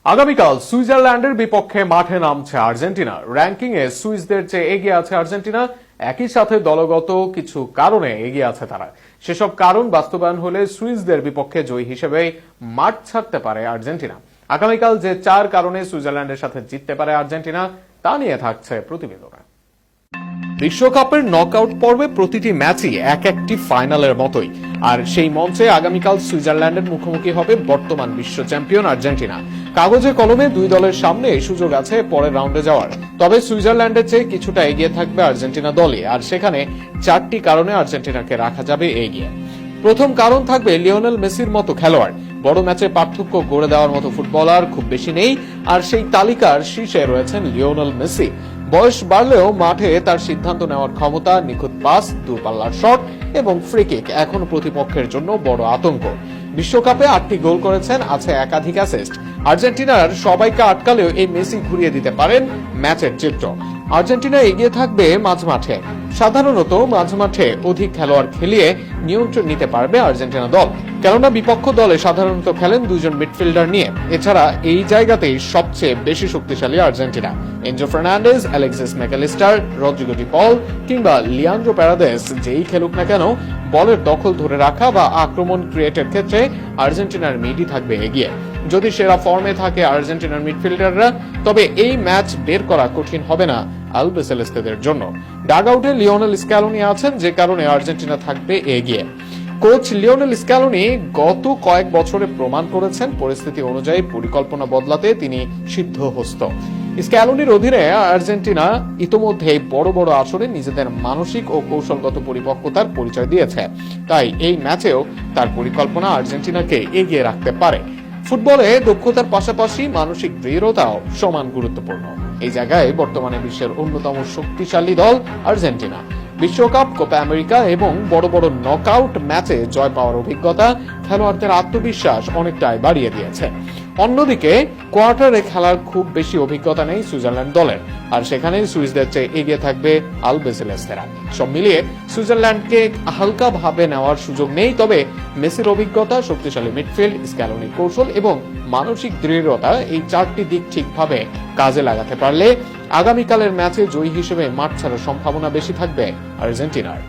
আগামীকাল সুইজারল্যান্ডের বিপক্ষে মাঠে নামছে আর্জেন্টিনা। র্যাঙ্কিংয়ে সুইসদের চেয়ে এগিয়ে আছে আর্জেন্টিনা। একই সাথে দলগত কিছু কারণে এগিয়ে আছে তারা। সেসব কারণ বাস্তবায়ন হলে সুইসদের বিপক্ষে জয়ী হিসেবে মাঠ ছাড়তে পারে আর্জেন্টিনা। আগামীকাল যে 4 কারণে সুইজারল্যান্ডের সাথে জিততে পারে আর্জেন্টিনা তা নিয়ে থাকছে প্রতিবেদনে। বিশ্বকাপের নকআউট পর্বে প্রতিটি ম্যাচই একটি ফাইনালের মতোই, আর সেই মঞ্চে আগামীকাল সুইজারল্যান্ডের মুখোমুখি হবে বর্তমান বিশ্ব চ্যাম্পিয়ন আর্জেন্টিনা। কাগজে কলমে দুই দলের সামনে সুযোগ আছে পরের রাউন্ডে যাওয়ার, তবে সুইজারল্যান্ডের চেয়ে কিছুটা এগিয়ে থাকবে আর্জেন্টিনা দলই, আর সেখানে 4টি কারণে আর্জেন্টিনাকে রাখা যাবে এগিয়ে। প্রথম কারণ থাকবে লিওনেল মেসির মতো খেলোয়াড়। বড় ম্যাচে পার্থক্য গড়ে দেওয়ার মতো ফুটবলার খুব বেশি নেই, আর সেই তালিকার শীর্ষে রয়েছেন লিওনেল মেসি। বয়স বাড়লেও মাঠে তার সিদ্ধান্ত নেওয়ার ক্ষমতা, নিখুঁত পাস, দূরপাল্লার শট এবং ফ্রি কিক এখনো প্রতিপক্ষের জন্য বড় আতঙ্ক। বিশ্বকাপে 8টি গোল করেছেন, আছে একাধিক অ্যাসিস্ট। আর্জেন্টিনার সবাইকে আটকালেও এই মেসি ঘুরিয়ে দিতে পারেন ম্যাচের চিত্র। আর্জেন্টিনা এগিয়ে থাকবে মাঝমাঠে। সাধারণত মাঝমাঠে অধিক খেলোয়াড় খেলিয়ে নিয়ন্ত্রণ নিতে পারবে আর্জেন্টিনা দল, কেননা বিপক্ষ দলে সাধারণত খেলেন 2 জন মিডফিল্ডার নিয়ে। এছাড়া এই জায়গাতেই সবচেয়ে বেশি শক্তিশালী Argentina. Enzo Fernandez, Alexis Mac Allister, Rodrigo De Paul কিংবা লিয়ান্ড্রো প্যারাদেস যেই খেলুক না কেন, বলের দখল ধরে রাখা বা আক্রমণ ক্রিয়েটের ক্ষেত্রে আর্জেন্টিনার মিডই থাকবে এগিয়ে। যদি সেরা ফর্মে থাকে আর্জেন্টিনার মিডফিল্ডাররা, তবে এই ম্যাচ বের করা কঠিন হবে না আলবিসেলেস্তেদের জন্য। ডাগআউটে লিওনেল স্ক্যালোনি আছেন, যে কারণে আর্জেন্টিনা থাকবে এগিয়ে। কোচ লিওনেল স্ক্যালোনি গত কয়েক বছরে প্রমাণ করেছেন পরিস্থিতি অনুযায়ী পরিকল্পনা বদলাতে তিনি সিদ্ধহস্ত। স্ক্যালোনির অধীনে আর্জেন্টিনা ইতোমধ্যে বড় বড় আসরে নিজেদের মানসিক ও কৌশলগত পরিপক্কতার পরিচয় দিয়েছে, তাই এই ম্যাচেও তার পরিকল্পনা আর্জেন্টিনাকে এগিয়ে রাখতে পারে। ফুটবলে দক্ষতার পাশাপাশি মানসিক দৃঢ়তাও সমান গুরুত্বপূর্ণ। এই জায়গায় বর্তমানে বিশ্বের অন্যতম শক্তিশালী দল আর্জেন্টিনা। বিশ্বকাপ, কোপা আমেরিকা এবং বড় বড় নকআউট ম্যাচে জয় পাওয়ার অভিজ্ঞতা খেলোয়াড়দের আত্মবিশ্বাস অনেকটাই বাড়িয়ে দিয়েছে। অন্যদিকে কোয়ার্টারে খেলার খুব বেশি অভিজ্ঞতা নেই সুইজারল্যান্ড দলের, আর সেখানে সুইসদের চেয়ে এগিয়ে থাকবে আলবিসেলেস্তেরা। সব মিলিয়ে সুইজারল্যান্ডকে হালকা ভাবে নেওয়ার সুযোগ নেই, তবে মেসির অভিজ্ঞতা, শক্তিশালী মিডফিল্ড, স্ক্যালোনির কৌশল এবং মানসিক দৃঢ়তা, এই 4টি দিক ঠিকভাবে কাজে লাগাতে পারলে আগামীকালের ম্যাচে জয়ী হিসেবে মাঠ ছাড়ার সম্ভাবনা বেশি থাকবে আর্জেন্টিনার।